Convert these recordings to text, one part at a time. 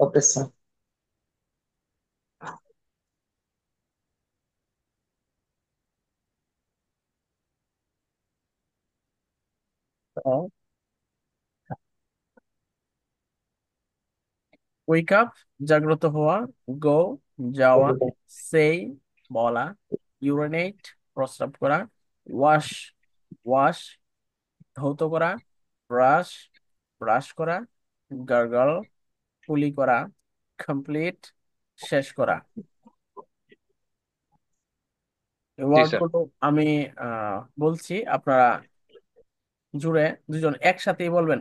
Okay, sir. Wake up, জাগ্রত হওয়া। গো, যাওয়া। সেই, বলা। ইউরিনেট, প্রস্রাব করা। ওয়াশ, ওয়াশ, ধৌত করা। ব্রাশ, ব্রাশ করা। গার্গল, কুলি করা। কমপ্লিট, শেষ করা। এই জি স্যার। ওয়ার্ডগুলো আমি বলছি, আপনারা জুড়ে দুজন একসাথেই বলবেন,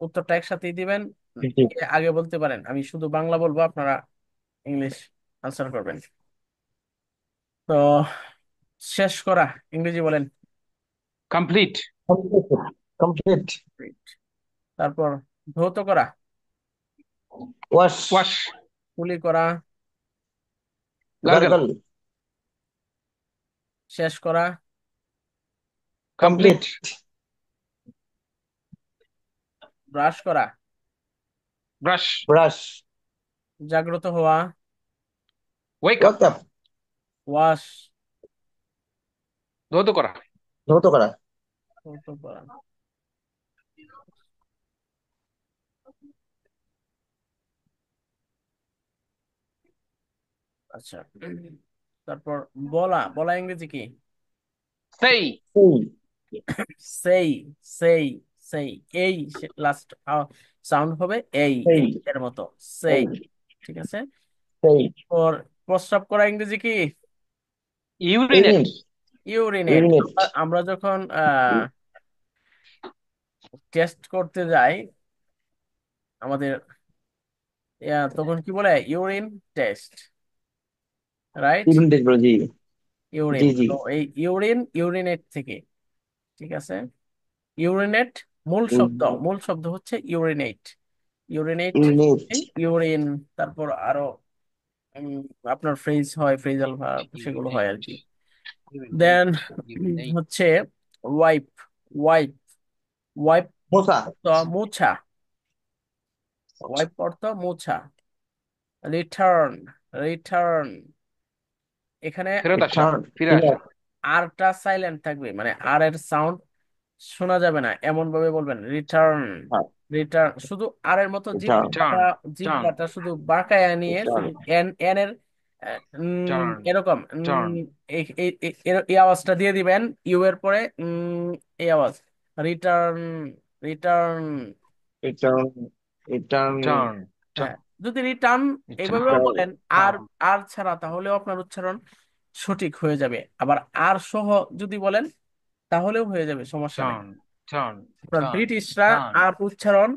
উত্তরটা একসাথেই দিবেন। জি। কে আগে বলতে পারেন, আমি শুধু বাংলা বলবো, আপনারা ইংলিশ আনসার করবেন। তো শেষ করা, ইংরেজি বলেন। কমপ্লিট। Complete. Complete. তারপর ধৌত করা, Wash. ওয়াশ। কুলি করা, গার্গল। Gargle. শেষ করা, কমপ্লিট। Complete. ব্রাশ করা, ব্রাশ। Brush. জাগ্রত হওয়া, wake up. Wake up. Wash, ধৌত করা। ধৌত করা। ধৌত করা। আচ্ছা, তারপর বলা, বলা ইংরেজি কি? সেই। Say. সেই, সেই, সেই, এই লাস্ট সাউন্ড হবে এই, এই Say. এর মতো। সেই, Say. ঠিক আছে। Say. ওর প্রস্রাব করা ইংরেজি কি? ইউরিনেট। Urinate. ইউরিনেট। আমরা Urinate. আমরা যখন টেস্ট করতে যাই আমাদের, তখন কি বলে? Urine test, right? Urinate বলে, জি। ইউরিন, জি, জি। তো এই ইউরিন, ইউরিনেট থেকে, ঠিক আছে। ইউরিনেট মূল শব্দ, মূল শব্দ হচ্ছে ইউরিনেট। Urinate, Urinate. ইউরিন। তারপর আরো উম, আপনার ফ্রেজ হয়, ফ্রেজাল ভার্ব, সেগুলো হয় ইউরিনেট। আর কি। ইউরিনেট। দেন ইউরিনেট। হচ্ছে ওয়াইপ, ওয়াইপ, ওয়াইপ মোছা। তো মুছা, ওয়াইপ অর্থ মুছা। রিটার্ন, রিটার্ন, এখানে ফেরত আসা। Return. ফিরে ফিরে আসা। আসা। আরটা সাইলেন্ট থাকবে, মানে আর এর সাউন্ড শোনা যাবে না, এমন ভাবে বলবেন রিটার্ন। রিটার্ন, শুধু আর এর মতো Return. জিহ্বাটা, রিটার্ন। টার্ন। জিহ্বাটা শুধু বাঁকায়া নিয়ে শুধু Return. এন, এন এর টার্ন। এরকম টার্ন। এই আওয়াজটা দিয়ে দিবেন, ইউ এর পরে এই আওয়াজ। Return, return. Return. Return. Turn. হ্যাঁ, যদি রিটার্ন এইভাবেও রিটার্ন। বলেন, আর, টার্ন। আর ছাড়া, তাহলেও আপনার উচ্চারণ সঠিক হয়ে যাবে। আবার আর সহ যদি বলেন তাহলেও হয়ে যাবে, সমস্যা নেই। টার্ন। টার্ন। আপনার টার্ন। ব্রিটিশরা টার্ন। আর উচ্চারণ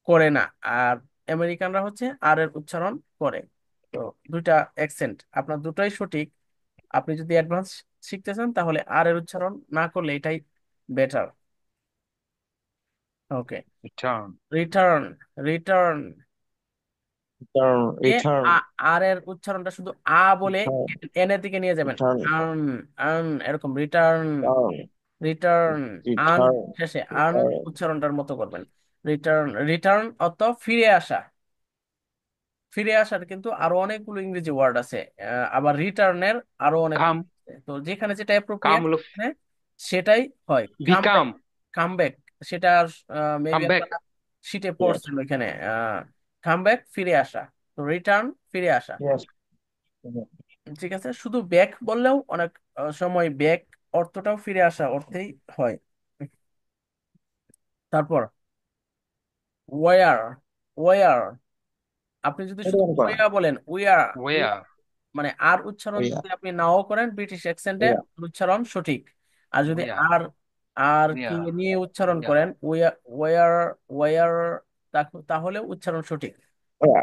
করে না, আর আমেরিকানরা হচ্ছে আর এর উচ্চারণ করে। তো দুইটা অ্যাকসেন্ট আপনার দুটাই সঠিক। আপনি যদি অ্যাডভান্স শিখতে চান তাহলে আর এর উচ্চারণ না করলে এটাই বেটার। ওকে, রিটার্ন। Return, return. Return. এ Return. আর এর উচ্চারণটা শুধু আ বলে Return. এন এর দিকে নিয়ে যাবেন। Return. আন, আন, এরকম রিটার্ন, Return. রিটার্ন। আন Return. শেষে আন Return. উচ্চারণটার মতো করবেন। রিটার্ন, রিটার্ন অর্থ ফিরে আসা। ফিরে আসার কিন্তু আরো অনেকগুলো ইংরেজি ওয়ার্ড আছে। আবার রিটার্নের আরো কাম। অনেকগুলো আছে। তো যেখানে যেটা কাম অ্যাপ্রোপ্রিয়েট হলো সেটাই হয়। বি কাম কাম। ব্যাক, কাম ব্যাক, সেটা কাম মেবি ব্যাক। আপনারা শিটে Yes. পড়ছেন ওইখানে। কাম ব্যাক, ফিরে আসা। তো রিটার্ন, ফিরে আসা। Yes. ঠিক আছে, শুধু ব্যাক বললেও অনেক সময় ব্যাক অর্থটাও ফিরে আসা অর্থেই হয়। তারপর ওয়ার, ওয়ার, আপনি যদি শুধু পরিবহন করা। ওয়া বলেন, উইয়া, ওয়েয়ার। মানে আর উচ্চারণ ওয়া। যদি আপনি নাও করেন ব্রিটিশ অ্যাকসেন্টে, ওয়া। উচ্চারণ সঠিক। আর যদি ওয়া। আর, আর কি ওয়া। নিয়ে উচ্চারণ ওয়া। করেন, ওয়া, ওয়ার, ওয়ার, তাহলে উচ্চারণ সঠিক। ওয়া।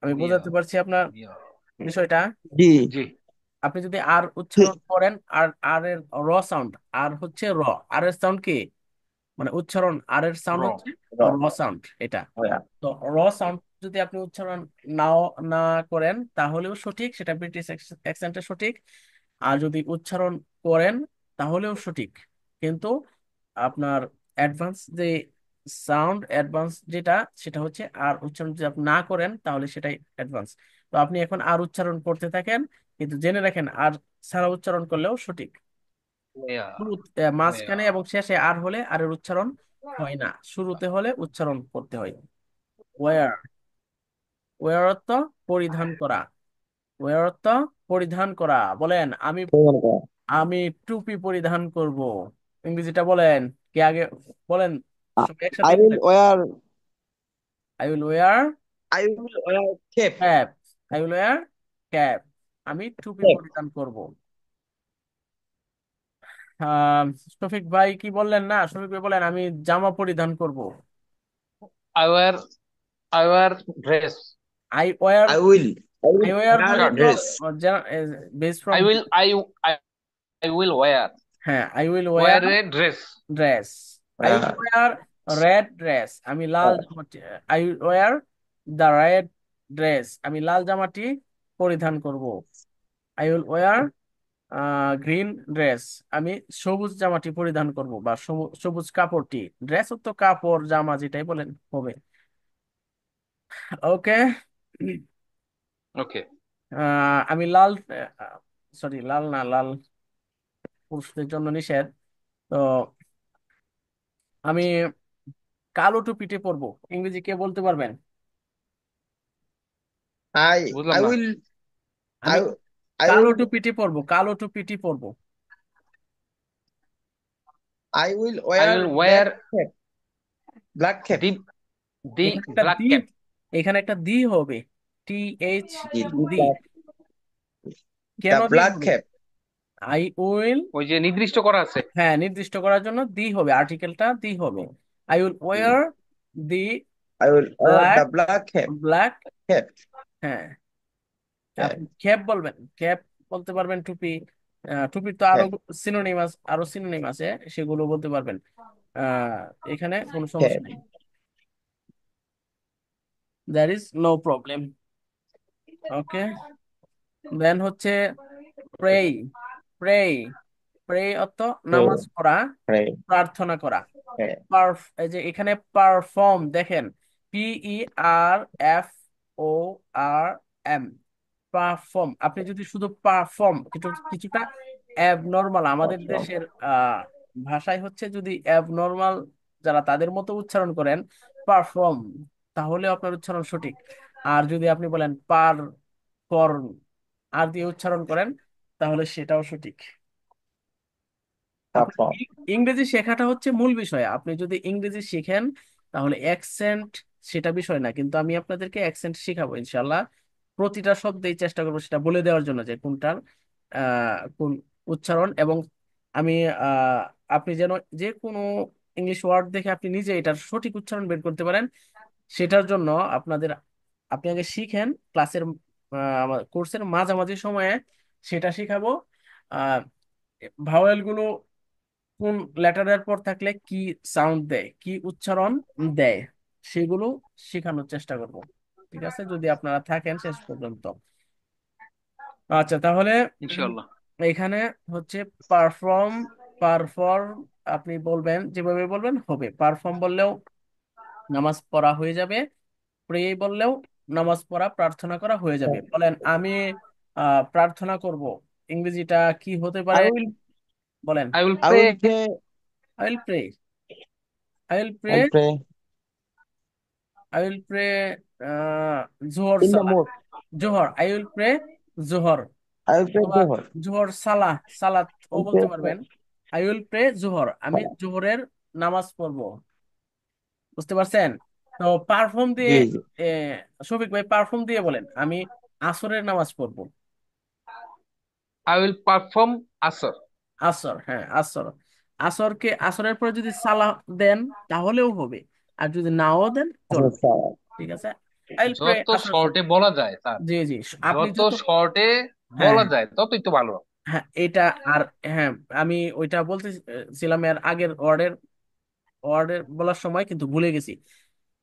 আমি ওয়া। বোঝাতে পারছি আপনার ওয়া। বিষয়টা? জি। জি। আপনি যদি আর উচ্চারণ করেন, আর আর এর র সাউন্ড, আর হচ্ছে র, আর এর সাউন্ড কি, মানে উচ্চারণ আর এর সাউন্ড র। হচ্ছে র। র সাউন্ড এটা। ওয়া। তো র সাউন্ড যদি আপনি উচ্চারণ নাও না করেন তাহলেও সঠিক, সেটা ব্রিটিশ অ্যাকসেন্টে সঠিক। আর যদি উচ্চারণ করেন তাহলেও সঠিক। কিন্তু আপনার অ্যাডভান্স যে সাউন্ড অ্যাডভান্স যেটা, সেটা হচ্ছে আর উচ্চারণ যদি আপনি না করেন তাহলে সেটাই অ্যাডভান্স। তো আপনি এখন আর উচ্চারণ করতে থাকেন, কিন্তু জেনে রাখেন আর ছাড়া উচ্চারণ করলেও সঠিক। ওয়ার। মাঝখানে ওয়ার। এবং শেষে আর হলে আর এর উচ্চারণ হয় না, শুরুতে হলে উচ্চারণ করতে হয়। ওয়্যার, ওয়্যার অর্থ পরিধান করা। ওয়্যার অর্থ পরিধান করা। বলেন আমি পরিধান করা। আমি টুপি পরিধান করব। ইংরেজিটা বলেন, কে আগে বলেন, সবাই আই একসাথে উইল বলেন। Wear I will wear I will wear cap. Cap. I will wear cap. আমি টুপি কেপ। পরিধান করব। আহ শফিক ভাই কি বললেন? না, শফিক ভাই বলেন আমি জামা পরিধান করব। I wear. I wear dress. I wear, I will I I will wear wear হলে শার্ট। তো ড্রেস। বেস I from. Will I I will wear. হ্যাঁ, I will wear wear a dress. Dress. I will wear red dress. আমি লাল জামাটি, I will wear the red dress. আমি লাল জামাটি পরিধান করব। I will wear green dress. আমি সবুজ জামাটি পরিধান করব, বা সবুজ কাপড়টি। ড্রেস তো কাপড়, জামা যেটাই বলেন হবে। ওকে। ওকে। আমি লাল, সরি লাল না, লাল পুরুষদের জন্য নিষেধ। তো আমি কালো টুপিটি পরবো। ইংরেজি কে বলতে পারবেন? আই বুঝলাম আই না। উইল আমি আই আই কালো উইল টুপিটি পরবো, কালো টুপিটি পরবো। I will I wear will black wear cap. Black cap. The the এখানে একটা ব্ল্যাক দি, ক্যাপ। এখানে একটা দি হবে। T H G, E the the. Black. কেন দ্য দি ব্ল্যাক হবে? ক্যাপ। আই উইল, ওই যে নির্দিষ্ট করা আছে। হ্যাঁ নির্দিষ্ট করার জন্য দি হবে, আর্টিকেলটা দি হবে। I will wear the I will wear the black, black cap. Black. Cap. হ্যাঁ, ক্যাপ। আপনি ক্যাপ বলবেন, ক্যাপ বলতে পারবেন। টুপি, টুপির তো আরো ক্যাপ। সিনোনিম আছে, আরো সিনোনিম আছে, সেগুলো বলতে পারবেন। আহ এখানে কোনো সমস্যা ক্যাপ। নেই। There is no problem. Okay. Then হচ্ছে প্রে। প্রে, প্রে অর্থ নামাজ পড়া, ক্যাপ। প্রার্থনা করা। ক্যাপ। এই যে এখানে পারফর্ম দেখেন, PERFORM, পারফর্ম। আপনি যদি শুধু পারফর্ম, কিছুটা অ্যাবনর্মাল আমাদের ক্যাপ। দেশের ভাষায় হচ্ছে, যদি অ্যাবনর্মাল যারা তাদের মতো উচ্চারণ করেন পারফর্ম, তাহলে আপনার উচ্চারণ সঠিক। আর যদি আপনি বলেন পার ফর্ম আর দিয়ে উচ্চারণ করেন, তাহলে সেটাও সঠিক। আপনি পারফর্ম। ইংরেজি শেখাটা হচ্ছে মূল বিষয়। আপনি যদি ইংরেজি শিখেন তাহলে অ্যাকসেন্ট সেটা বিষয় না, কিন্তু আমি আপনাদেরকে অ্যাকসেন্ট শিখাবো ইনশাল্লাহ। প্রতিটা শব্দেই চেষ্টা করবো সেটা বলে দেওয়ার জন্য, যে কোনটার কোন উচ্চারণ। এবং আমি আহ, আপনি যেন যে কোনো ইংলিশ ওয়ার্ড দেখে আপনি নিজে এটার সঠিক উচ্চারণ বের করতে পারেন, সেটার জন্য আপনাদের, আপনি আগে শিখেন ক্লাসের, কোর্সের মাঝামাঝি সময়ে সেটা শিখাবো। আহ ভাওয়েল গুলো কোন লেটারের পর থাকলে কি সাউন্ড দেয়, কি উচ্চারণ দেয়, সেগুলো শেখানোর চেষ্টা করব। ঠিক আছে, যদি আপনারা থাকেন শেষ পর্যন্ত। আচ্ছা তাহলে উম, ইনশাআল্লাহ। এখানে হচ্ছে পারফর্ম, পারফর্ম আপনি বলবেন যেভাবে বলবেন হবে। পারফর্ম বললেও নামাজ পড়া হয়ে যাবে, প্রে বললেও নামাজ পড়া প্রার্থনা করা হয়ে যাবে। বলেন আমি প্রার্থনা করব, ইংরেজিটা কি হতে পারে? I will বলেন। I will I pray. will pray. I will pray, I will pray, I'll pray I will pray Zohar in the Salah. mosque. Zohar, I will pray Zohar. I will pray অথবা Dhuhr. জোহর সালাহ, সালাত ও I'll বলতে pray পারবেন। I will pray জোহর, আমি Salah. জোহরের নামাজ পড়বো। বুঝতে পারছেন? তো পারফর্ম দিয়ে, জি, জি। এ, শফিক ভাই পারফর্ম দিয়ে বলেন আমি আসরের নামাজ পড়বো। আই উইল পারফর্ম আসর। আসর, হ্যাঁ আসর। আসরকে, আসরের পরে যদি সালাহ দেন তাহলেও হবে, আর যদি নাও দেন আসলে চলবে। Salah. ঠিক আছে, আই উইল প্রে যত আসর শর্টে সালাহ। বলা যায় স্যার, জি জি, আপনি যত যত, শর্টে হ্যাঁ বলা হ্যাঁ যায় ততই তো ভালো। হ্যাঁ এটা। আর হ্যাঁ, আমি ওইটা বলতেছিলাম এর আগের ওয়ার্ডের বলার সময়, কিন্তু ভুলে গেছি।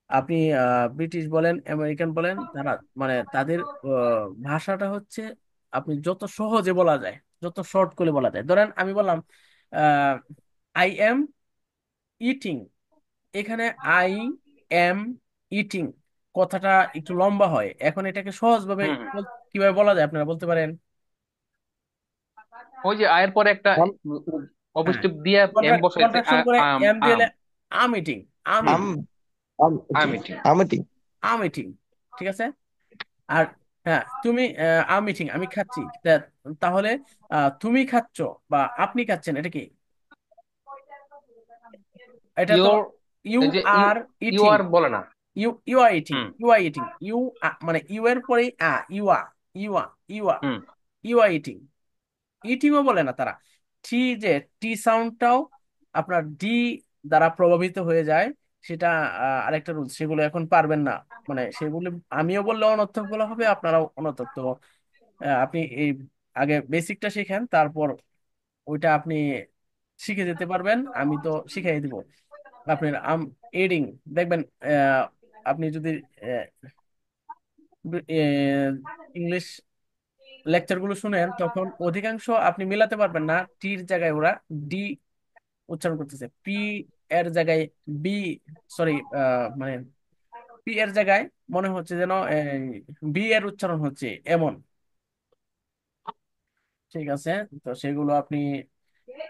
আপনি ব্রিটিশ বলেন, আমেরিকান বলেন, তারা মানে তাদের ভাষাটা হচ্ছে আপনি যত সহজে বলা যায়, যত শর্ট করে বলা যায়। ধরেন আমি বললাম আই এম ইটিং, এখানে আই এম ইটিং কথাটা একটু লম্বা হয়, এখন এটাকে সহজভাবে হুম হুম। কিভাবে বলা যায় আপনারা বলতে পারেন? ওই যে আয়ের পরে একটা আম হ্যাঁ, অবস্টিপ দিয়ে এম বসাইছে কন্ট্রাকশন করে আম এম দিয়ে আম। আম ইটিং, আম হুম আম ইটিং, আম আম eating, eating। আম eating, আম ইটিং, ঠিক আছে। আর হ্যাঁ, তুমি আম ইটিং, আমি খাচ্ছি, তাহলে তুমি খাচ্ছ বা আপনি খাচ্ছেন, এটা কি? এটা তো ইউর, ইউ এই যে ইউ, আর ইউ ইটিং, আর বলে না। You are eating, hmm you are eating, মানে ইউ এর পরে you uh, you uh, you uh, hmm. You are eating. ইটিংও বলে না তারা, টি, যে টি সাউন্ডটাও আপনার ডি দ্বারা প্রভাবিত হয়ে যায়, সেটা আরেকটা রুল, সেগুলো এখন পারবেন না, মানে সেগুলো আমিও বললে অনর্থক বলা হবে, আপনারাও অনর্থক। তো আপনি এই আগে বেসিকটা শিখেন, তারপর ওইটা আপনি শিখে যেতে পারবেন, আমি তো শিখাই দিব। আপনার এডিং দেখবেন, আপনি যদি ইংলিশ লেকচার গুলো শুনেন, তখন অধিকাংশ আপনি মিলাতে পারবেন না, টির জায়গায় ওরা ডি উচ্চারণ করতেছে, পি এর জায়গায় বি, সরি, মানে পি এর জায়গায় মনে হচ্ছে যেন বি এর উচ্চারণ হচ্ছে, এমন। ঠিক আছে, তো সেগুলো আপনি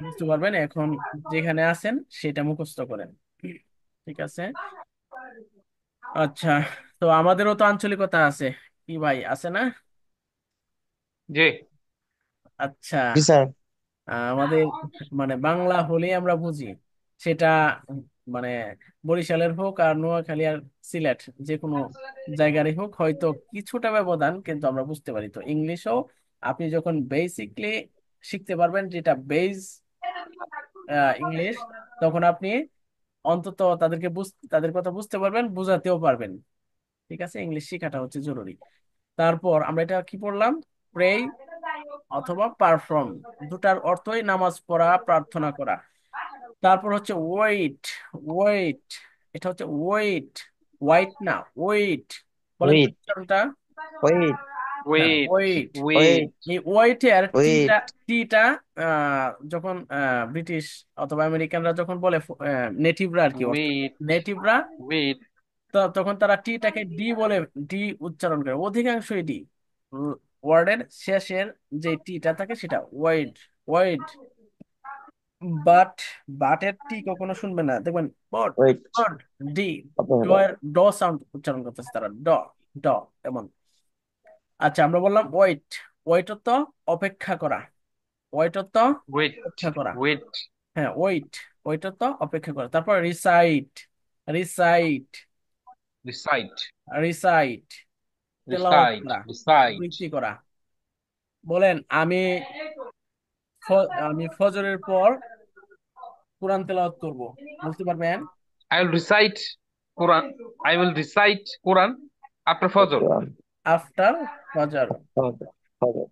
বুঝতে পারবেন, এখন যেখানে আছেন সেটা মুখস্থ করেন। ঠিক আছে, আচ্ছা। তো আমাদেরও তো আঞ্চলিকতা আছে, কি ভাই, আছে না? জি আচ্ছা, জি স্যার। আমাদের মানে বাংলা হলেই আমরা বুঝি, সেটা মানে বরিশালের হোক আর নোয়াখালী আর সিলেট, যে কোনো জায়গারই হোক, হয়তো কিছুটা ব্যবধান, কিন্তু আমরা বুঝতে পারি। তো ইংলিশও আপনি যখন বেসিকলি শিখতে পারবেন, যেটা বেস ইংলিশ, তখন আপনি অন্তত তাদের কথা বুঝতে পারবেন, বোঝাতেও পারবেন। ঠিক আছে, ইংলিশ শেখাটা হচ্ছে জরুরি। তারপর আমরা এটা কি পড়লাম? প্রে অথবা পারফর্ম, দুটার অর্থই নামাজ পড়া, প্রার্থনা করা। তারপর হচ্ছে ওয়েট, ওয়েট, এটা হচ্ছে ওয়েট, হোয়াইট না, ওয়েট, বলেন তো ওয়েট, উচ্চারণটা। ওয়েট, হ্যাঁ, ওয়েট ওয়েট। ওয়েট। ওয়েট, এই ওয়েটের টিটা, ওয়েট, টিটা যখন ব্রিটিশ অথবা আমেরিকানরা যখন বলে, নেটিভরা আর কি, ওয়েট নেটিভরা, ওয়েট। তখন তারা টিটাকে ডি বলে, ডি উচ্চারণ করে, অধিকাংশই ডি। ওয়ার্ডের শেষের যে টিটা থাকে সেটা ওয়েড, ওয়েড। বাট, বাটের টি কখনো শুনবে না, দেখবেন বট, ওয়েট, বট, ডি, ড আপনার এর ড সাউন্ড উচ্চারণ করতেছে তারা, ড, ড, এমন। আচ্ছা, আমরা বললাম ওয়েট, ওয়েট তো অপেক্ষা করা, ওয়েট তো ওয়েট অপেক্ষা করা। ওয়েট। হ্যাঁ, ওয়েট, ওয়েট তো অপেক্ষা করা। তারপর রিসাইট, রিসাইট, রিসাইট রিসাইট, তেলাওয়াত রিসাইট করা, রিসাইট। আবৃত্তি করা। বলেন, আমি ফজরের পর কোরআন তেলাওয়াত করব, বলতে পারবেন? I will recite Quran. I will recite Quran after ফজর। আফটার ফজর। হবে, হবে।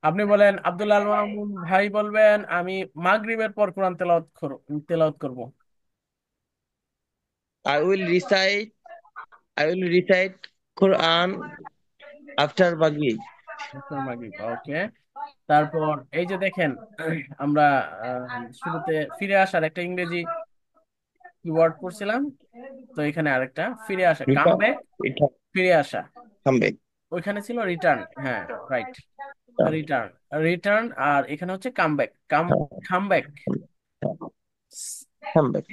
আপনি বলেন, আব্দুল আল মামুন ভাই বলবেন, আমি মাগরিবের পর কোরআন তেলাওয়াত করব। I will recite, I will recite Quran after Maghrib. After মাগরিব, ওকে। তারপর এই যে দেখেন, আমরা শুরুতে ফিরে আসার একটা ইংরেজি ওয়ার্ড পড়ছিলাম, তো এখানে আরেকটা ফিরে আসা, কাম Return, ব্যাক, return, ফিরে আসা। come back. ওইখানে ছিল রিটার্ন, হ্যাঁ, রাইট, রিটার্ন, রিটার্ন। আর এখানে হচ্ছে come back, come back. Come back.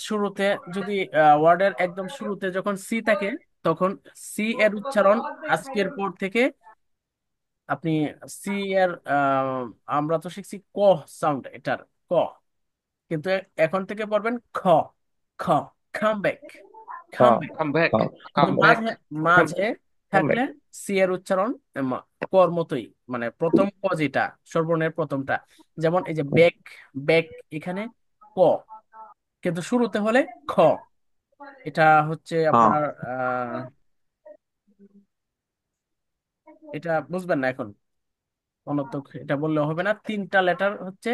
শুরুতে যদি ওয়ার্ডের একদম শুরুতে যখন সি থাকে, তখন সি এর উচ্চারণ আজকের পর থেকে আপনি সি এর আমরা তো শিখছি ক সাউন্ড এটার, ক, কিন্তু এখন থেকে পড়বেন খ, খ, come back, come Come, back. Come back, come, come কিন্তু come back. ব্যাক। মাঝে, Come, মাঝে come থাকলে back. সি এর উচ্চারণ কর মতোই, মানে প্রথম ক যেটা, স্বরবর্ণের প্রথমটা, যেমন এই যে বেক, বেক, এখানে ক, কিন্তু শুরুতে হলে খ। এটা হচ্ছে Come, আপনার এটা বুঝবেন না এখন, অনর্থক এটা বললেও হবে না, তিনটা লেটার হচ্ছে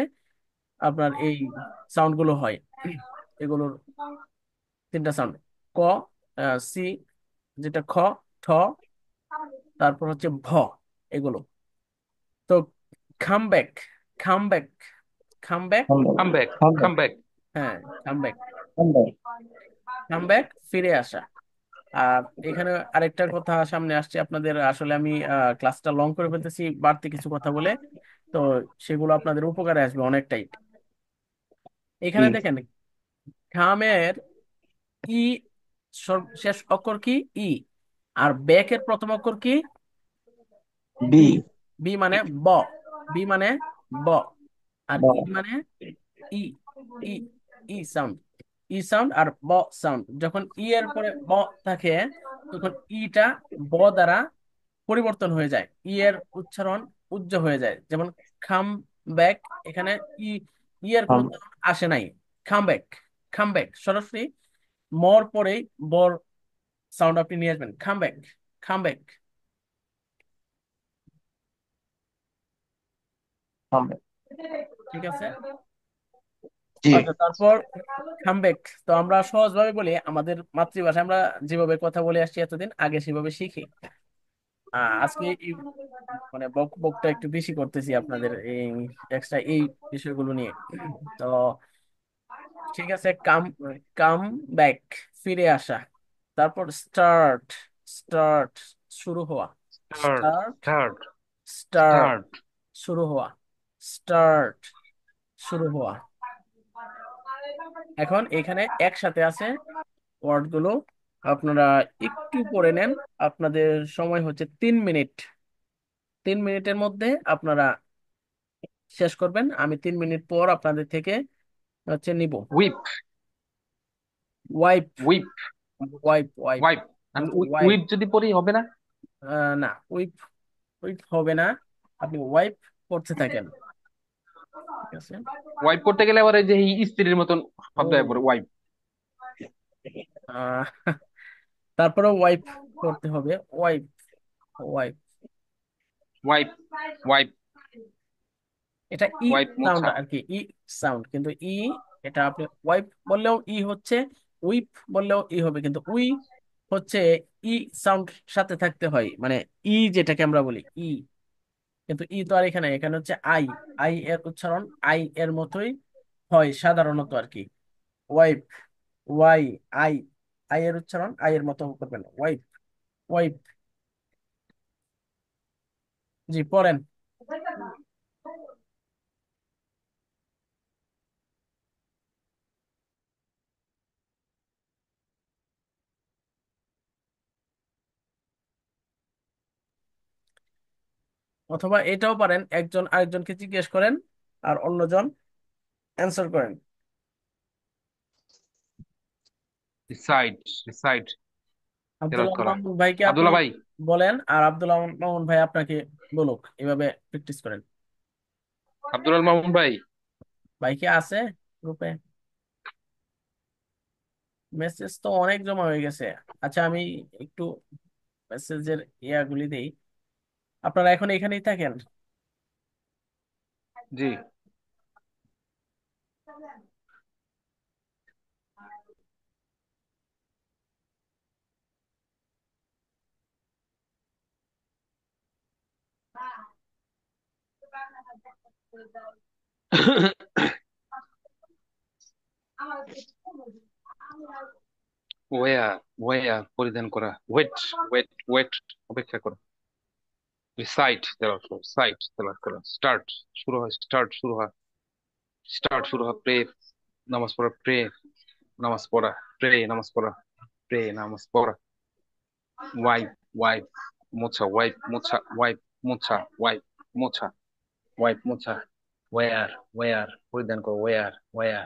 আপনার এই সাউন্ড গুলো হয়, এগুলোর তিনটা সাউন্ড, ক, সি, যেটা খ, ঠ, তারপর হচ্ছে ভ, এগুলো। তো খাম back, come back, come back, come back. Come back, Come come back. Back. হ্যাঁ, কাম ব্যাক। কাম ব্যাক, ফিরে আসা। আর এখানে আরেকটা কথা সামনে আসছে আপনাদের, আসলে আমি ক্লাসটা লং করে ফেলতেছি বাড়তি কিছু কথা বলে, তো সেগুলো আপনাদের উপকারে আসবে অনেকটাই। এখানে জি। দেখেন, খামের ই শেষ অক্ষর কি? ই। আর ব্যাকের প্রথম অক্ষর কি? বি। বি। বি মানে ব। বি মানে ব। আর ই মানে ই। ই, ই সাউন্ড। ই সাউন্ড আর ব সাউন্ড। যখন ই এর পরে ব থাকে, তখন ইটা ব দ্বারা পরিবর্তন হয়ে যায়, ই এর উচ্চারণ উজ্জ হয়ে যায়। যেমন খাম ব্যাক, এখানে ই, ই এর কোনো উচ্চারণ আসে নাই। খাম ব্যাক, খাম ব্যাক সরাসরি মর পরেই বর সাউন্ড আপনি নিয়ে আসবেন, খাম ব্যাক, খাম ব্যাক। ঠিক আছে। জি। আচ্ছা, তারপর কামব্যাক। তো আমরা সহজভাবে বলি, আমাদের মাতৃভাষায় আমরা যেভাবে কথা বলে আসছি এতদিন, আগে সেভাবে শিখি। আজকে এই মানে বকটা একটু বেশি করতেছি আপনাদের এই এক্সট্রা এই বিষয়গুলো নিয়ে। তো ঠিক আছে, কাম, কাম ব্যাক, ফিরে আসা। তারপর স্টার্ট, স্টার্ট, শুরু হওয়া। Start, start, start, start, start. শুরু হওয়া। স্টার্ট, শুরু হওয়া। এখন এখানে একসাথে আছে ওয়ার্ড গুলো, আপনারা একটু পড়ে নেন। আপনাদের সময় হচ্ছে 3 মিনিট। 3 মিনিটের মধ্যে আপনারা শেষ করবেন। আমি 3 মিনিট পর আপনাদের থেকে হচ্ছে নিব। Whip, wipe, whip, wipe, wipe, wipe. আমি ওয়াইপ। whip যদি পড়ি হবে না? না, উইপ, উইপ হবে না। আপনি ওয়াইপ করতে থাকেন। ঠিক আছে। Wipe করতে গেলে আবার এই যে এই স্ত্রীর মতন শব্দ হয়ে ও, পড়ে wipe, আহ, তারপরে ওয়াইপ করতে হবে। Wipe, wipe. wipe, wipe, এটা ই wipe সাউন্ড মোছা। আর কি, ই সাউন্ড, কিন্তু ই, এটা আপনি ওয়াইপ বললেও ই হচ্ছে, উইপ বললেও ই হবে, কিন্তু উই হচ্ছে ই সাউন্ড সাথে থাকতে হয়, মানে ই যেটাকে আমরা বলি ই। কিন্তু ই তো আর এখানে, এখানে হচ্ছে আই। আই এর উচ্চারণ আই এর মতোই হয় সাধারণত আর কি। ওয়াইপ, ওয়াই, আই, আই এর উচ্চারণ আই এর মতো করবেন, ওয়াইপ, ওয়াইপ। জি, পড়েন। অথবা এটাও পারেন, একজন আরেকজনকে জিজ্ঞেস করেন আর অন্যজন অ্যান্সার করেন। রিসাইট, রিসাইট, তেলাওয়াত আব্দুল্লাহ করা। মামুন ভাইকে আপনি আব্দুল্লাহ ভাই, বলেন, আর আব্দুল্লাহ মামুন ভাই আপনাকে বলুক, এভাবে প্র্যাকটিস করেন। আব্দুল মামুন ভাই। ভাই কি আছে গ্রুপে? মেসেজ তো অনেক জমা হয়ে গেছে। আচ্ছা, আমি একটু মেসেজের ইয়াগুলি দেই। আপনারা এখন এখানেই থাকেন? জি। ওয়ার, ওয়ার পরিধান করা। ওয়েট, ওয়েট, ওয়েট, অপেক্ষা করো। রিসাইট, তেলাওয়াত করো। সাইট, তেলাওয়াত করো। স্টার্ট, শুরু হয়। স্টার্ট, শুরু হয়। স্টার্ট, শুরু হয়। প্রে, নামাজ পড়া। প্রে, নামাজ পড়া। প্রে, নামাজ পড়া। প্রে, নামাজ পড়া। ওয়াইপ, ওয়াইপ, মোছা। ওয়াইপ, মোছা। ওয়াইপ, মোছা। ওয়াইপ, মোছা। ওয়াইপ, মোছা। ওয়ার, ওয়ার পরিধান করো। ওয়ার, ওয়ার,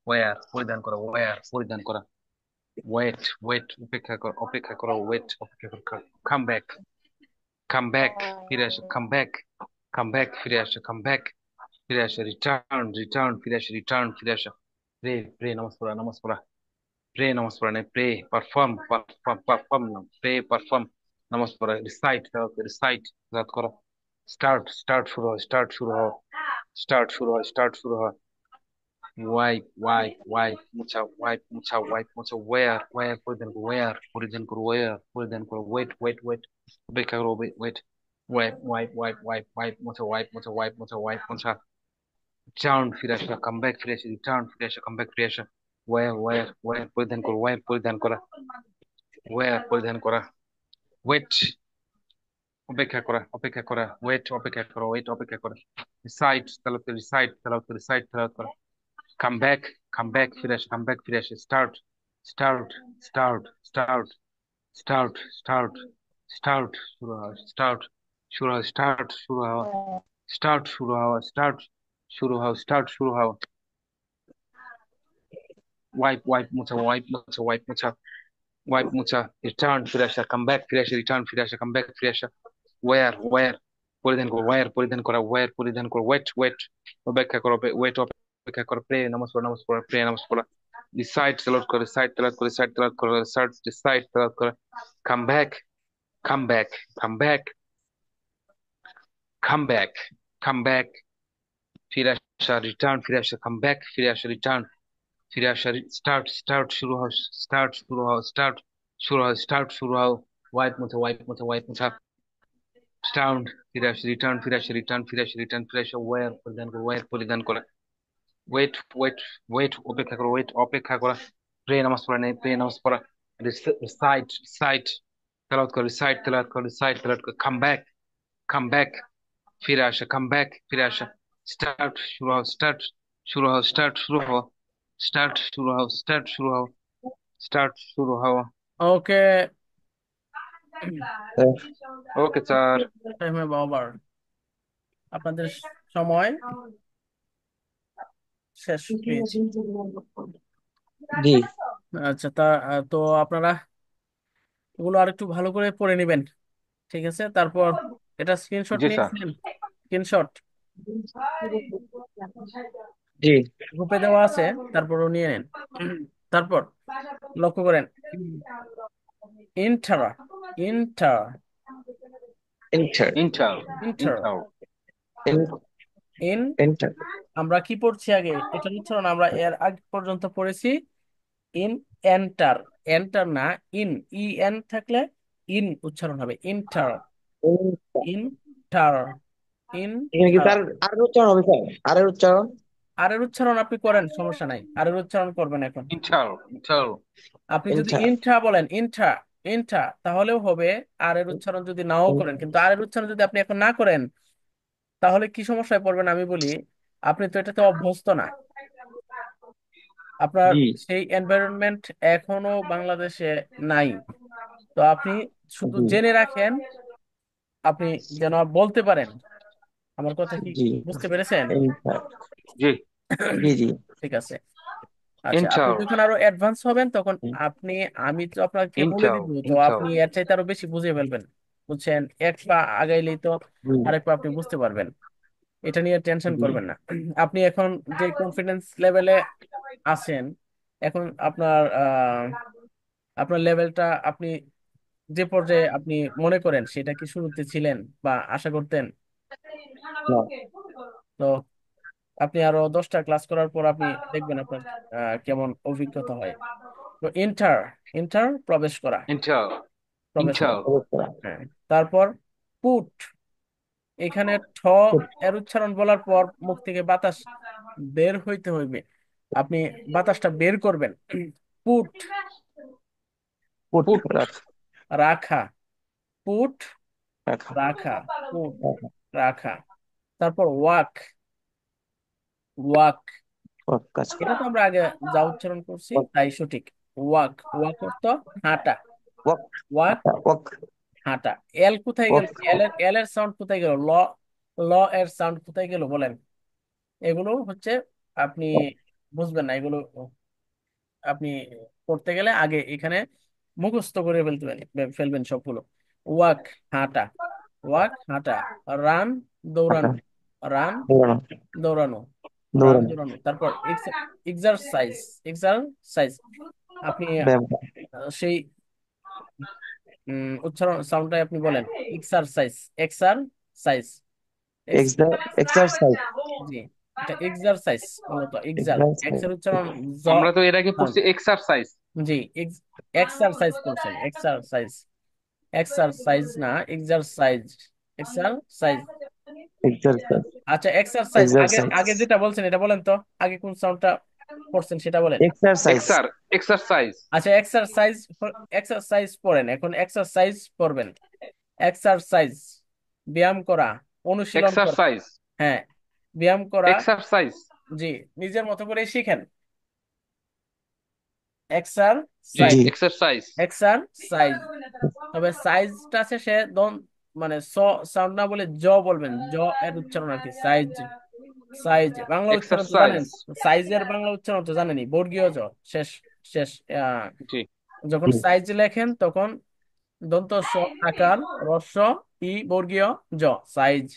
ওয়ার পরিধান করো। ওয়ার পরিধান করা। ওয়েট, ওয়েট অপেক্ষা করো। অপেক্ষা করো। ওয়েট, অপেক্ষা করো। কাম ব্যাক, কাম ব্যাক ফিরে আসো। কাম ব্যাক, কাম ব্যাক ফিরে আসো। কাম ব্যাক ফিরে আসো। রিটার্ন, রিটার্ন ফিরে আসো। রিটার্ন ফিরে আসো। প্রে, প্রে নামাজ পড়া। নামাজ পড়া। প্রে, নামাজ পড়া নেই। প্রে, পারফর্ম, পারফর্ম, পারফর্ম না। প্রে, পারফর্ম, নামাজ পড়া। রিসাইট, রিসাইট করা। স্টার্ট, স্টার্ট শুরু হয়। স্টার্ট শুরু হয়। স্টার্ট শুরু হয়। স্টার্ট শুরু হয়। ওয়াইপ, ওয়াইপ, ওয়াইপ মোছা। ওয়াইপ, মোছা। ওয়াইপ, মোছা। ওয়ার, ওয়ার পরিধান করো। ওয়ার পরিধান করো। ওয়ার পরিধান করো। ওয়েট, ওয়েট, ওয়েট অপেক্ষা করো। Wait, wipe, wipe, wipe, wipe, wipe মোছা। ওয়াইপ মোছা। ওয়াইপ মোছা। ওয়াইপ মোছা। রিটার্ন ফিরে আসা। কাম ব্যাক ফিরে আসা। রিটার্ন ফিরে আসা। কাম ব্যাক ফিরে আসা। ওয়্যার পরিধান করো, ওয়্যার পরিধান করা, ওয়্যার পরিধান করা, ওয়েট অপেক্ষা করা, অপেক্ষা করা, ওয়েট অপেক্ষা করা, ওয়েট অপেক্ষা করা, রিসাইট তেলাওয়াত করে, রিসাইট তেলাওয়াত করে, রিসাইট তেলাওয়াত করা, কাম ব্যাক, কাম ব্যাক ফিরে আসে, কাম ব্যাক ফিরে আসে, start, start, start, start, start, start, start শুরু হয়, স্টার্ট শুরু হয়, স্টার্ট শুরু হওয়া, স্টার্ট শুরু হওয়া, স্টার্ট শুরু হওয়া, স্টার্ট শুরু হওয়া, ওয়াইপ, ওয়াইপ মোছা, ওয়াইপ মোছা, ওয়াইপ মোছা, ওয়াইপ মোছা, রিটার্ন ফিরে আসা, কাম ব্যাক ফিরে আসা, রিটার্ন ফিরে আসা, কাম ব্যাক ফিরে আসা, ওয়্যার, ওয়্যার পরিধান করো, ওয়্যার পরিধান করা, ওয়্যার পরিধান করো, ওয়েট, ওয়েট অপেক্ষা করো, ওয়েট অপেক্ষা করো, প্রে নামাজ পড়া, নামাজ পড়া, প্রে নামাজ পড়া, রিসাইট তেলাওয়াত করে, রিসাইট তেলাওয়াত করে, রিসাইট তেলাওয়াত করে, রিসাইট তেলাওয়াত করে, come back, come back, come back, come back, come back ফিরে আসা, রিটার্ন ফিরে আসা, কাম ব্যাক ফিরে আসা, রিটার্ন ফিরে আসা, স্টার্ট, স্টার্ট শুরু হও, স্টার্ট শুরু হও, স্টার্ট শুরু হও, স্টার্ট শুরু হও, ওয়াইপ মোছা, ওয়াইপ মোছা, ওয়াইপ মোছা, স্টার্ট ফিরে আসে, রিটার্ন ফিরে আসে, রিটার্ন ফিরে আসে, রিটার্ন ফিরে আসে, ওয়্যার পরিধান করে, ওয়্যার পরিধান করে, ওয়েট, ওয়েট, ওয়েট অপেক্ষা করো, ওয়েট অপেক্ষা করা, প্রে নামাজ পড়া নেই, প্রে নামাজ পড়া, রিসাইট, রিসাইট তেলাওয়াত করে, রিসাইট তেলাওয়াত করে, রিসাইট তেলাওয়াত করে, কাম ব্যাক, কাম ব্যাক ফিরে আসা, কাম ব্যাক ফিরে আসা, স্টার্ট শুরু হও, স্টার্ট শুরু হও, স্টার্ট শুরু হও, স্টার্ট শুরু হও, স্টার্ট শুরু হও, স্টার্ট শুরু হও। ওকে, ওকে স্যার। Time over. আপনাদের সময় শেষ পেয়েছি। জি আচ্ছা, তো আপনারা এগুলো আর একটু ভালো করে পড়ে নেবেন, ঠিক আছে? তারপর এটা স্ক্রিনশট জি স্যার। নিয়েছিলেন, স্ক্রিনশট জি গ্রুপে দেওয়া আছে, তারপরও নিয়ে নেন। তারপর লক্ষ্য করেন, inter, inter, enter inter, inter, inter, in, enter আমরা কি পড়ছি আগে? এটার উচ্চারণ আমরা এর আগে পর্যন্ত পড়েছি ইন, এন্টার, এন্টার না, ইন, ই এন থাকলে ইন উচ্চারণ হবে, ইন্টার, ইন্টার, এখানে কি ইন্টার। স্যার আর উচ্চারণ হবে স্যার? আর উচ্চারণ? আর এর উচ্চারণ আপনি করেন, সমস্যা নাই, আর এর উচ্চারণ করবেন এখন। ইন্টার, ইন্টার, আপনি যদি এন্টার ইনঠা বলেন, ইনঠা, ইনঠা, তাহলেও হবে। আর এর উচ্চারণ যদি নাও করেন, কিন্তু আর এর উচ্চারণ যদি আপনি এখন না করেন, তাহলে কি সমস্যায় পড়বেন আমি বলি। আপনি তো এটাতে অভ্যস্ত না, আপনার জি সেই এনভায়রনমেন্ট এখনো বাংলাদেশে নাই। তো আপনি শুধু জি জেনে রাখেন, আপনি যেন বলতে পারেন। আমার কথা কি জি বুঝতে পেরেছেন? এন্টার জি, জি জি ঠিক আছে। আচ্ছা, আপনি ইন্টার, যখন আরো অ্যাডভান্স হবেন তখন আপনি, আমি তো আপনাকে বলে ইন্টার, দিব, তো ইন্টার, আপনি এর চাইতে আরো বেশি বুঝে ফেলবেন। বুঝছেন? এক পা আগাইলেই তো জি আরেক পা আপনি বুঝতে পারবেন। এটা নিয়ে টেনশন জি করবেন না। আপনি এখন যে কনফিডেন্স লেভেলে আছেন, এখন আপনার লেভেলটা, আপনি যে পর্যায়ে আপনি মনে করেন, সেটা কি শুরুতে ছিলেন বা আশা করতেন? না তো আপনি আরো 10টা ক্লাস করার পর আপনি দেখবেন আপনার কেমন অভিজ্ঞতা হয়। তো ইন্টার, ইন্টার প্রবেশ করা, ইন্টার, প্রবেশ ইন্টার, করা। হ্যাঁ, তারপর পুট, এখানে ঠ এর উচ্চারণ বলার পর মুখ থেকে বাতাস বের হইতে হইবে, আপনি বাতাসটা বের করবেন। পুট, পুট পুট, রাখ রাখা, পুট, রাখা রাখা, পুট, রাখা রাখা। তারপর ওয়াক, ওয়াক, ওয়াক কাজ এটা করা তো আমরা আগে যা উচ্চারণ করছি তাই সঠিক। ওয়াক, ওয়াক অর্থ হাঁটা, ওয়াক ওয়াক, ওয়াক হাঁটা। এল কোথায় গেল? ওয়াক এল এর সাউন্ড কোথায় গেল? ল, ল এর সাউন্ড কোথায় গেল বলেন? এগুলো হচ্ছে আপনি বুঝবেন না এগুলো, আপনি করতে গেলে আগে এখানে মুখস্থ করে ফেলবেন সবগুলো। ওয়াক, হাঁটা, ওয়াক, হাঁটা। রান, হাঁটা দৌড়ানো, রান, দৌড়ানো দৌড়ানো, রান, দৌড়ানো দৌড়ানো। তারপর এক্সারসাইজ, এক্সারসাইজ, আপনি ব্যায়াম করা সেই উচ্চারণ সাউন্ডটাই আপনি বলেন, এক্সারসাইজ, এক্সারসাইজ, এক্সারসাইজ জি, এটা এক্সারসাইজ মূলত, এক্স এক্সারসাইজ এর উচ্চারণ জ আমরা তো এর আগে সাউন্ড। পড়ছি এক্সারসাইজ। জি, এক্সারসাইজ করছেন, এক্সারসাইজ, এক্সারসাইজ না, এক্সারসাইজ, এক্সারসাইজ। এক্সারসাইজ আচ্ছা, এক্সারসাইজ আগে এক্সারসাইজ আগে যেটা বলছেন এটা বলেন তো, আগে কোন সাউন্ডটা পড়ছেন সেটা বলেন। এক্সারসাইজ। এক্সারসাইজ। আচ্ছা, এক্সারসাইজ, এক্সারসাইজ পড়েন, এখন এক্সারসাইজ পড়বেন। এক্সারসাইজ, ব্যায়াম করা, অনুশীলন করা। এক্সারসাইজ। হ্যাঁ, ব্যায়াম করা। এক্সারসাইজ। জি, নিজের মতো করে শিখেন। জি, এক্সারসাইজ, জি। এক্সারসাইজ। এক্সারসাইজ। তবে সাইজটা শেষে মানে স সাউন্ড না বলে জ বলবেন, জ এর উচ্চারণ আর কি, সাইজ। সাইজ বাংলা উচ্চারণ তো এক্সারসাইজ। জানেন, সাইজের বাংলা উচ্চারণ তো জানেনই, বর্গীয় জ। শেষ, শেষ। আহ, জি, যখন জি। সাইজ লেখেন তখন দন্ত স আকার, রস্ব ই বর্গীয় জ, সাইজ।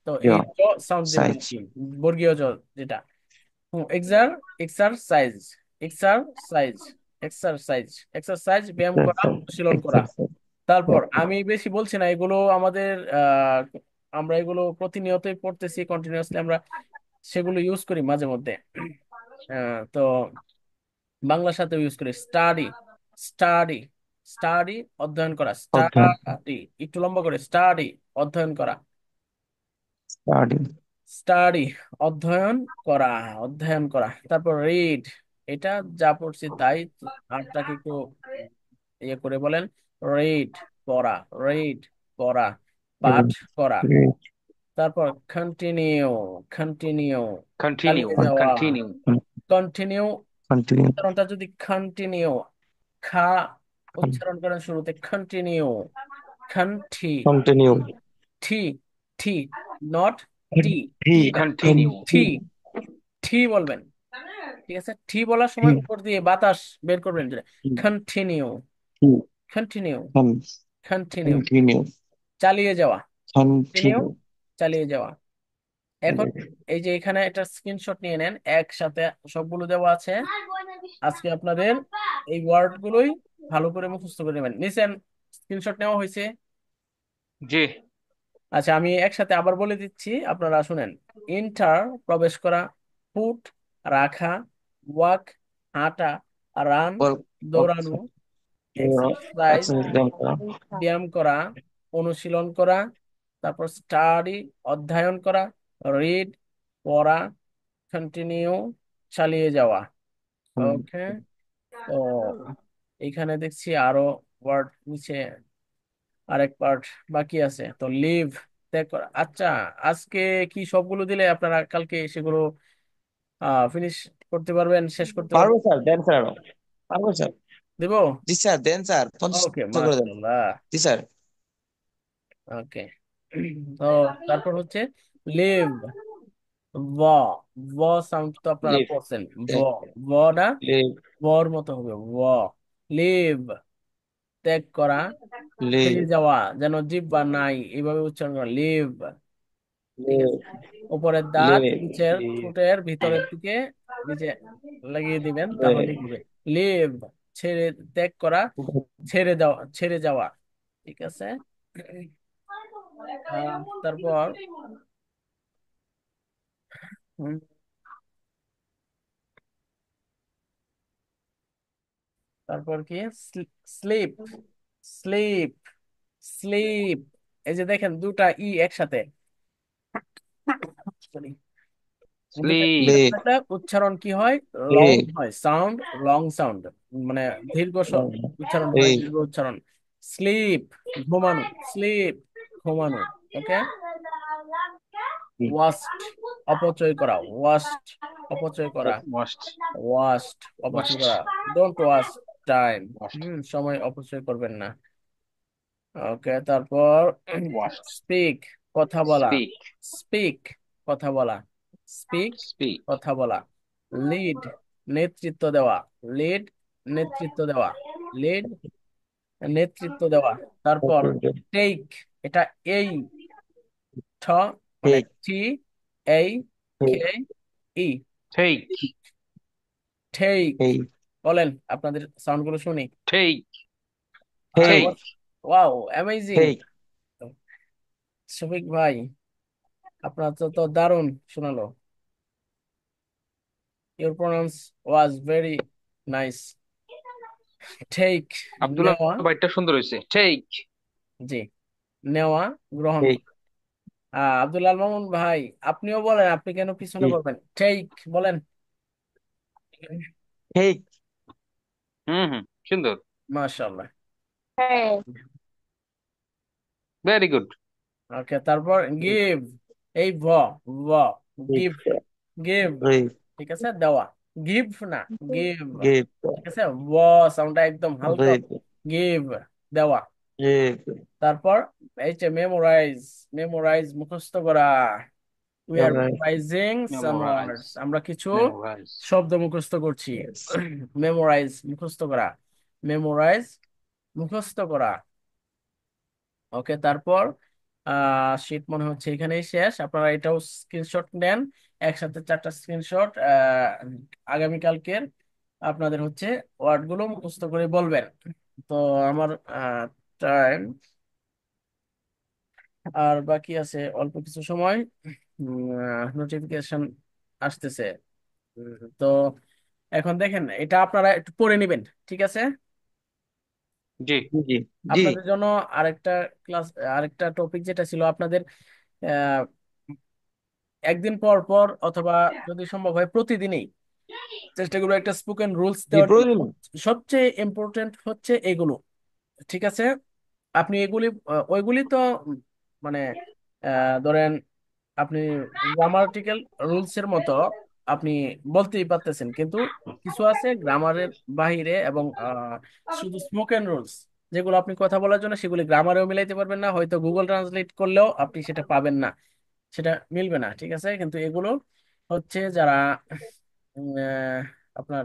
তো এই জ সাউন্ড দিবেন সাইজ। আর কি, বর্গীয় জ যেটা। XR, exercise, exercise, exercise, exercise, ব্যায়াম করা, অনুশীলন করা। এক্সারসাইজ। তারপর আমি বেশি বলছি না, এগুলো আমাদের আমরা এগুলো প্রতিনিয়তই পড়তেছি, কন্টিনিউয়াসলি আমরা সেগুলো ইউজ করি মাঝে মধ্যে। তো বাংলার সাথে ইউজ করি। স্টাডি, স্টাডি, স্টাডি, অধ্যয়ন করা, অধ্যয়ন। স্টাডি, একটু লম্বা করে, স্টাডি, অধ্যয়ন করা। স্টাডি। স্টাডি, অধ্যয়ন করা, অধ্যয়ন করা। তারপর রিড, এটা যা পড়ছি তাই, আরটাকে একটু ইয়ে করে বলেন। রিড, পড়া, রিড, পড়া, পাঠ করা। তারপর কন্টিনিউ, কন্টিনিউ, কন্টিনিউ, চালিয়ে যাওয়া। কন্টিনিউ। Continue, continue. উচ্চারণটা যদি কন্টিনিউ, খা উচ্চারণ করেন শুরুতে, কন্টিনিউ, কন্টি, কন্টিনিউ। ঠি, ঠি, নট টি, টি ঠিক। না, কন্টিনিউ। ঠি, ঠি বলবেন। ঠিক আছে, ঠি বলার সময় উপর দিয়ে বাতাস বের করবেন। Continue, continue, continue, continue. চালিয়ে যাওয়া। Continue, continue. চালিয়ে যাওয়া। এখন এই যে এখানে একটা স্ক্রিনশট নিয়ে নেন, একসাথে সবগুলো দেওয়া আছে। আজকে আপনাদের এই ওয়ার্ড গুলোই ভালো করে মুখস্থ করে নেবেন। নিচেন, স্ক্রিনশট নেওয়া হয়েছে? জি। আচ্ছা, আমি একসাথে আবার বলে দিচ্ছি, আপনারা শুনেন। ইন্টার, প্রবেশ করা। ফুট, রাখা। ওয়াক, হাঁটা। রান, দৌড়ানো। এক্সারসাইজ, ব্যায়াম করা, অনুশীলন করা। তারপর স্টাডি, অধ্যয়ন করা। রিড, পড়া। কন্টিনিউ, চালিয়ে যাওয়া। ওকে। তো এখানে দেখছি আরো ওয়ার্ড নিচে আরেক পার্ট বাকি আছে, তো লিভ, ত্যাগ করা। আচ্ছা, আজকে কি সবগুলো দিলে আপনারা কালকে সেগুলো ফিনিশ করতে পারবেন, শেষ করতে পারবো পারবেন? স্যার, দেন স্যার, আরো পারবো স্যার। দেব। জি স্যার, দেন স্যার, ওকে, 50 করে দেন। মাশাআল্লাহ। জি স্যার। ওকে। তো তারপর হচ্ছে লিভ, ভ, ভ সাউন্ড তো আপনারা লিভ। পড়ছেন। ভ, ত্যাগ। ভ না, লিভ। ভর মতো হবে ভ। লিভ, ত্যাগ করা, লিভ। ছেড়ে যাওয়া, যেন জিহ্বা নাই এইভাবে উচ্চারণ করা, লিভ। ঠিক লিভ। আছে, উপরের দাঁত লিভ। নিচের লিভ। ঠোঁটের ভিতরের দিকে নিচে লাগিয়ে দিবেন, তাহলেই হবে। লিভ, ছেড়ে, ত্যাগ করা, ছেড়ে দেওয়া, ছেড়ে যাওয়া। ঠিক আছে। তারপর হুম, তারপর কি, স্লিপ, স্লিপ, স্লিপ। এই যে দেখেন দুটা ই একসাথে, Sorry, দুটা ই স্লিপ। লিভ। একসাথে উচ্চারণ কি হয়, লং লিভ। হয় সাউন্ড, লং সাউন্ড, মানে দীর্ঘ উচ্চারণ হয়, লিভ। দীর্ঘ উচ্চারণ। স্লিপ, ঘুমানো, স্লিপ, ঘুমানো। ওকে। ওয়াস্ট, অপচয় করা, ওয়াস্ট, অপচয় করা। ওয়াস্ট। ওয়াস্ট, অপচয় ওয়াস্ট। করা। Don't waste time, waste. সময় অপচয় করবেন না। ওকে। তারপর ওয়াস্ট। স্পিক, কথা বলা। স্পিক। স্পিক, কথা বলা। Speak, speak. কথা বলা। লিড, নেতৃত্ব দেওয়া। লিড, নেতৃত্ব দেওয়া। লিড, নেতৃত্ব দেওয়া। তারপর টেক, এটা এই, ঠ, মানে ঠিক। টি, এই, কে, ই, টেক। টেক। ঠিক। বলেন, আপনাদের সাউন্ড গুলো শুনি। টেক। ঠিক। টেক। Wow, amazing. ঠিক। শফিক ভাই, আপনার তো দারুণ শোনালো। Your pronounce was very nice. Take, Abdullah নেওয়া। বাইটটা সুন্দর হয়েছে, টেক। জি, নেওয়া, গ্রহণ ঠিক। করা। আব্দুল আল মামুন ভাই, আপনিও বলেন, আপনি কেন পিছনে বলবেন? টেক বলেন। হেক। হুম হুম, সুন্দর। মাশাআল্লাহ। হ্যাঁ। Very good. ওকে, তারপর গিভ, এই ভ গিভ, গিভ, গিভ, ঠিক আছে, দেওয়া, গিভ না, গিভ, গিভ, ঠিক আছে, সাউন্ডটা একদম হালকা, গিভ, গিভ, দেওয়া। গিভ, তারপর এই যে মেমোরাইজ, মেমোরাইজ মুখস্থ করা, we are memorising some memorise, words, আমরা কিছু মেমোরাইজ। শব্দ মুখস্থ করছি। yes, মেমোরাইজ মুখস্থ করা, মেমোরাইজ মুখস্থ করা। ওকে, তারপর শীট মনে হচ্ছে এখানেই শেষ, আপনারা এটাও স্ক্রিনশট নেন, একসাথে 4টা স্ক্রিনশট। আগামীকালকের আপনাদের হচ্ছে ওয়ার্ডগুলো মুখস্থ করে বলবেন। তো আমার টাইম আর বাকি আছে অল্প কিছু সময়, নোটিফিকেশন আসতেছে। তো এখন দেখেন, এটা আপনারা একটু পড়ে নেবেন, ঠিক আছে। জি। জি, জি, জি, আপনাদের জন্য আরেকটা ক্লাস, আরেকটা টপিক যেটা ছিল আপনাদের, আহ, একদিন পর পর অথবা যদি সম্ভব হয় প্রতিদিনই চেষ্টা করবো একটা স্পোকেন রুলস জি, দেওয়ার জন্য। প্রয়োজন। সবচেয়ে ইম্পর্টেন্ট হচ্ছে এগুলো, ঠিক আছে। আপনি এগুলি ওইগুলি তো মানে ধরেন আপনি গ্রামাটিক্যাল রুলস এর মতো আপনি বলতেই পারতেছেন, কিন্তু কিছু আছে গ্রামারের বাহিরে এবং শুধু স্পোকেন রুলস, যেগুলো আপনি কথা বলার জন্য সেগুলি গ্রামারেও মিলাইতে পারবেন না, হয়তো গুগল ট্রান্সলেট করলেও আপনি সেটা পাবেন না, সেটা মিলবে না, ঠিক আছে। কিন্তু এগুলো হচ্ছে যারা আপনার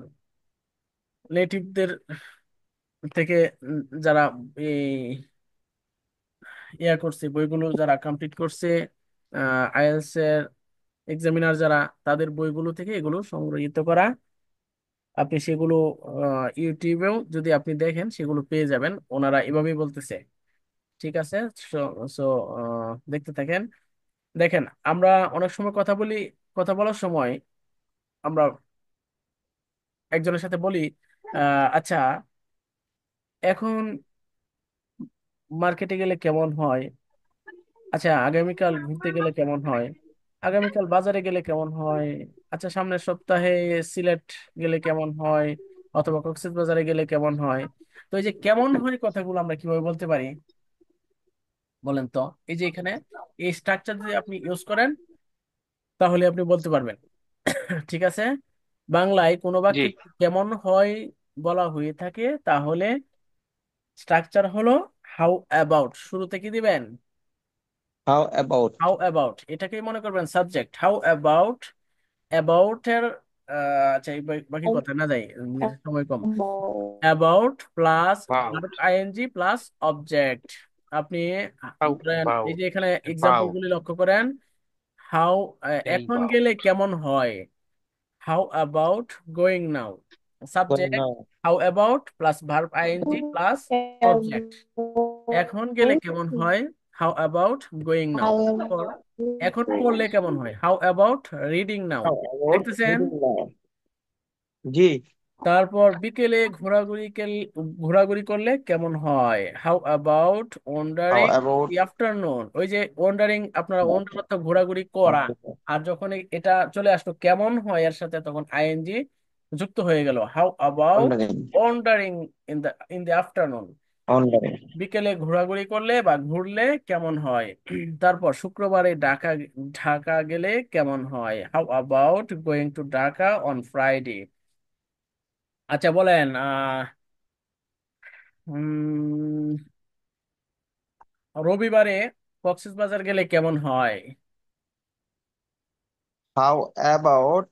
নেটিভদের থেকে যারা এই ইয়া করছে, বইগুলো যারা কমপ্লিট করছে, আইএলটিএস এর এক্সামিনার যারা, তাদের বইগুলো থেকে এগুলো সংগ্রহীত করা। আপনি সেগুলো ইউটিউবেও যদি আপনি দেখেন সেগুলো পেয়ে যাবেন, ওনারা এভাবেই বলতেছে, ঠিক আছে। সো সো দেখতে থাকেন। দেখেন, আমরা অনেক সময় কথা বলি, কথা বলার সময় আমরা একজনের সাথে বলি, আচ্ছা এখন মার্কেটে গেলে কেমন হয়, আচ্ছা আগামীকাল ঘুরতে গেলে কেমন হয়, আগামীকাল বাজারে গেলে কেমন হয়, আচ্ছা সামনের সপ্তাহে সিলেট গেলে কেমন হয়, অথবা কক্সবাজারে গেলে কেমন হয়। তো এই যে কেমন হয় কথাগুলো আমরা কিভাবে বলতে পারি বলেন তো। এই যে এখানে এই স্ট্রাকচার যদি আপনি ইউজ করেন তাহলে আপনি বলতে পারবেন, ঠিক আছে। বাংলায় কোনো জি। বাক্যে কেমন হয় বলা হয়ে থাকে, তাহলে স্ট্রাকচার হলো হাউ অ্যাবাউট, শুরুতে কি দিবেন, হাউ অ্যাবাউট, হাউ অ্যাবাউট, এটাকেই মনে করবেন সাবজেক্ট, হাউ অ্যাবাউট, অ্যাবাউট এর আচ্ছা এই বাকি কথা না যাই, সময় কম। About plus verb about, ING plus object. আপনি হাউ ধরেন এই অ্যাবাউট, যে এখানে এক্সাম্পল অ্যাবাউট, গুলি লক্ষ্য করেন, হাউ এখন গেলে অ্যাবাউট। কেমন হয়, how about going now, going subject now, how about plus verb ING plus object. এখন গেলে কেমন হয়, হাউ অ্যাবাউট গোয়িং নাও। তারপর এখন পড়লে কেমন হয়, how about reading now. how about দেখতেছেন। reading now, জি, তারপর বিকেলে ঘোরাঘুরি করলে কেমন হয়, how about how wandering about the afternoon. ওই যে ওয়ান্ডারিং, আপনারা ওয়ান্ডার অর্থ ঘোরাঘুরি করা, আর যখন এটা চলে আসলো কেমন হয় এর সাথে, তখন আইএনজি যুক্ত হয়ে গেল, how about wandering, wandering in the afternoon. wandering, বিকেলে ঘোরাঘুরি করলে বা ঘুরলে কেমন হয়। তারপর শুক্রবারে ঢাকা ঢাকা গেলে কেমন হয়, how about going to Dhaka on Friday. আচ্ছা বলেন, উম, রবিবারে কক্সবাজার গেলে কেমন হয়, how about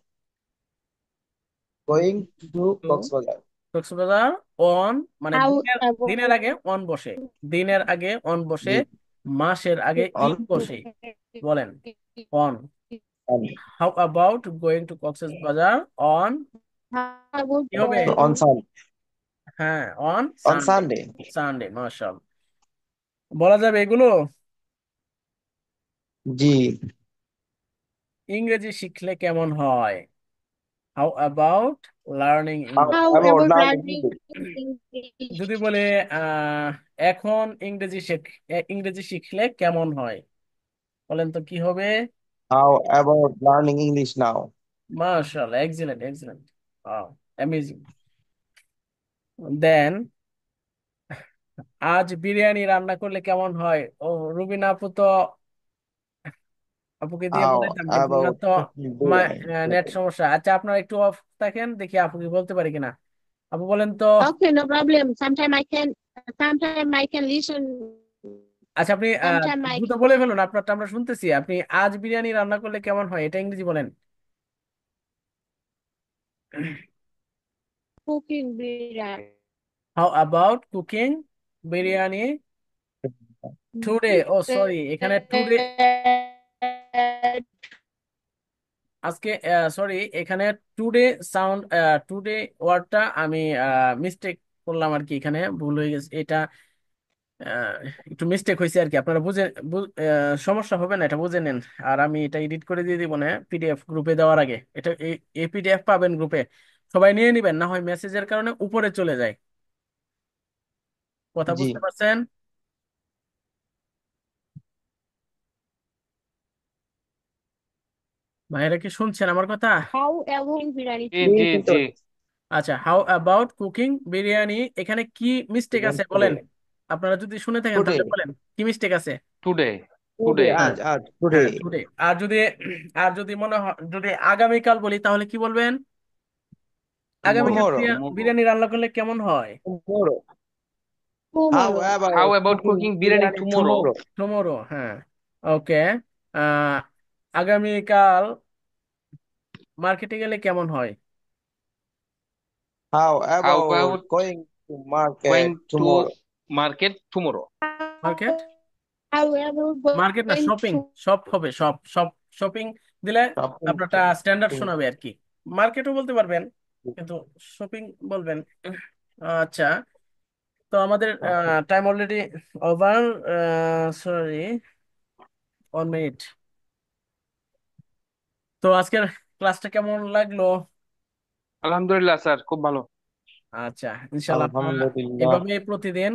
going to তো Coxbazar, কক্সবাজার অন, মানে How দিনের, দিনের about আগে অন বসে, দিনের আগে অন বসে, জি, মাসের আগে on, ইন বসে, বলেন on. on, how about going to Cox's Bazar on, how about কি হবে, so on Sun, হ্যাঁ on on Sunday, Sunday, Sunday মাশাআল্লাহ। বলা যাবে এগুলো। জি, ইংরেজি শিখলে কেমন হয়, how about learning how English. how about about learning learning English, English? যদি বলে এখন ইংরেজি শিখলে কেমন হয়, বলেন তো কি হবে। how about learning English now, মাশাআল্লাহ, এক্সিলেন্ট এক্সিলেন্ট, অ্যামেজিং। দেন আজ বিরিয়ানি রান্না করলে কেমন হয়? ও, রুবিনা আপু তো আপুকে দিয়ে How বলাইতাম, কিন্তু ওনার about তো cooking biryani? নেট সমস্যা। আচ্ছা, আপনারা একটু অফ থাকেন, দেখি আপুকে বলতে পারি কিনা। আপু বলেন তো। Okay, no problem. Sometime I can listen. আচ্ছা, আপনি Sometime I দ্রুত can বলে ফেলুন, আপনারটা আমরা শুনতেছি। আপনি আজ বিরিয়ানি রান্না করলে কেমন হয়, এটা ইংরেজি বলেন। cooking biryani. How about cooking biryani today? Oh sorry, এখানে টুডে আজকে, সরি, এখানে টুডে সাউন্ড, টুডে ওয়ার্ডটা আমি মিস্টেক করলাম আর কি, এখানে ভুল হয়ে গেছে এটা। আহ, একটু মিস্টেক হয়েছে আর কি, আপনারা বুঝে সমস্যা হবে না, এটা বুঝে নেন। আর আমি এটা এডিট করে দিয়ে দিব না পিডিএফ গ্রুপে দেওয়ার আগে। এটা এই পিডিএফ পাবেন গ্রুপে, সবাই নিয়ে নিবেন, না হয় মেসেজের কারণে উপরে চলে যায়। কথা জি বুঝতে পারছেন? ভাইরা কি শুনছেন আমার কথা? How avoid biryani জি জি জি শুনতে জি। পাচ্ছি। আচ্ছা, হাউ অ্যাবাউট কুকিং বিরিয়ানি, এখানে কি মিস্টেক আছে বলেন। আপনারা যদি শুনে থাকেন টুডে তাহলে বলেন কি মিস্টেক আছে। টুডে টুডে টুডে হ্যাঁ, আজ টুডে হ্যাঁ টুডে। আর যদি মনে হয়, যদি আগামীকাল বলি তাহলে কি বলবেন? টুমরো আগামীকাল টুমরো টুমরো। বিরিয়ানি রান্না করলে কেমন হয়? Tomorrow how tomorrow. How about about cooking cooking biryani biryani tomorrow? Tomorrow? Tomorrow, হ্যাঁ। ওকে। আহ আগামীকাল মার্কেটে গেলে কেমন হয়? How how about about going to going market to tomorrow? Market tomorrow? Market, How about market না, going শপিং। to শপ হবে, shop shop shopping দিলে shopping আপনারটা স্ট্যান্ডার্ড শোনাবে আর কি। মার্কেটও বলতে পারবেন, কিন্তু শপিং বলবেন। আচ্ছা, তো আমাদের time already over. Sorry, 1 minute. তো আজকের ক্লাসটা কেমন লাগলো? আলহামদুলিল্লাহ স্যার, খুব ভালো। আচ্ছা, ইনশাল্লাহ আপনারা আলহামদুলিল্লাহ। এভাবে প্রতিদিন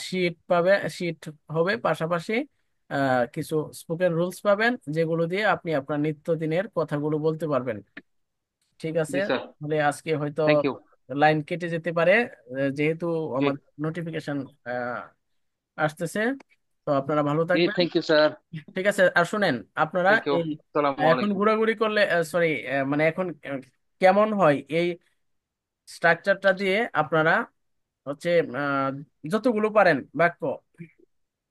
শীট পাবে, শীট হবে, পাশাপাশি কিছু স্পোকেন রুলস পাবেন, যেগুলো দিয়ে আপনি আপনার নিত্যদিনের কথাগুলো বলতে পারবেন। ঠিক আছে, জি স্যার। তাহলে আজকে হয়তো থ্যাংক ইউ। লাইন কেটে যেতে পারে, যেহেতু জি আমার নোটিফিকেশন আসতেছে। তো আপনারা ভালো জি, থাকবেন। Thank you sir. ঠিক আছে, আর শুনেন, আপনারা থ্যাংক ইউ। এই আসসালামু এখন আলাইকুম। ঘোরাঘুরি করলে, সরি, মানে এখন কেমন হয় এই স্ট্রাকচারটা দিয়ে আপনারা হচ্ছে আহ, যতগুলো পারেন বাক্য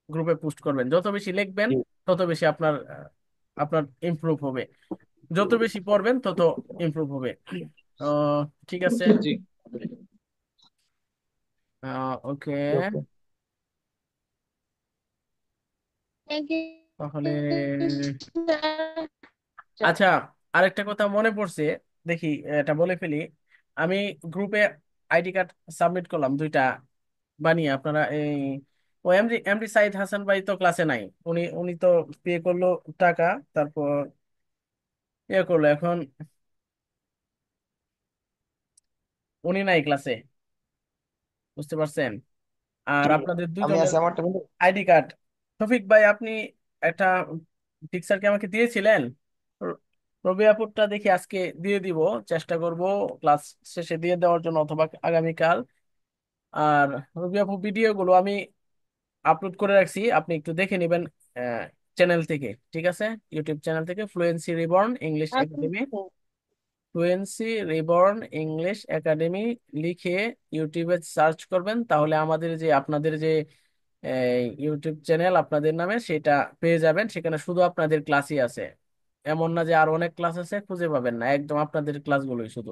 গ্রুপে পোস্ট করবেন। যত বেশি লিখবেন জি তত বেশি আপনার ইমপ্রুভ হবে, যত বেশি পড়বেন তত ইমপ্রুভ হবে। ঠিক আছে। জি। ওকে, ওকে। thank you, তাহলে sir. আচ্ছা, আরেকটা কথা মনে পড়ছে, দেখি এটা বলে ফেলি। আমি গ্রুপে আইডি কার্ড সাবমিট করলাম 2টা বানিয়ে। আপনারা এই, ও এমডি এমডি সাইদ হাসান ভাই তো ক্লাসে নাই, উনি উনি তো পে করলো টাকা, তারপর ইয়ে করলো, এখন উনি নাই ক্লাসে, বুঝতে পারছেন। আর আপনাদের আমি দুজনের আছি, আমারটা কিন্তু আইডি কার্ড, শফিক ভাই আপনি একটা পিকচারকে আমাকে দিয়েছিলেন, র- রবি আপুরটা দেখি আজকে দিয়ে দিব, চেষ্টা করব ক্লাস শেষে দিয়ে দেওয়ার জন্য, অথবা আগামীকাল। আর রবি আপু ভিডিও গুলো আমি আপলোড করে রাখছি, আপনি একটু দেখে নেবেন চ্যানেল থেকে, ঠিক আছে? ইউটিউব চ্যানেল থেকে, fluency reborn English Okay, academy. sir. Fluency reborn English academy লিখে ইউটিউবে সার্চ করবেন, তাহলে আমাদের যে, আপনাদের যে ইউটিউব চ্যানেল আপনাদের নামে, সেটা পেয়ে যাবেন। সেখানে শুধু আপনাদের ক্লাসই আছে, এমন না যে আর অনেক ক্লাস আছে খুঁজে পাবেন না, একদম আপনাদের ক্লাসগুলোই শুধু।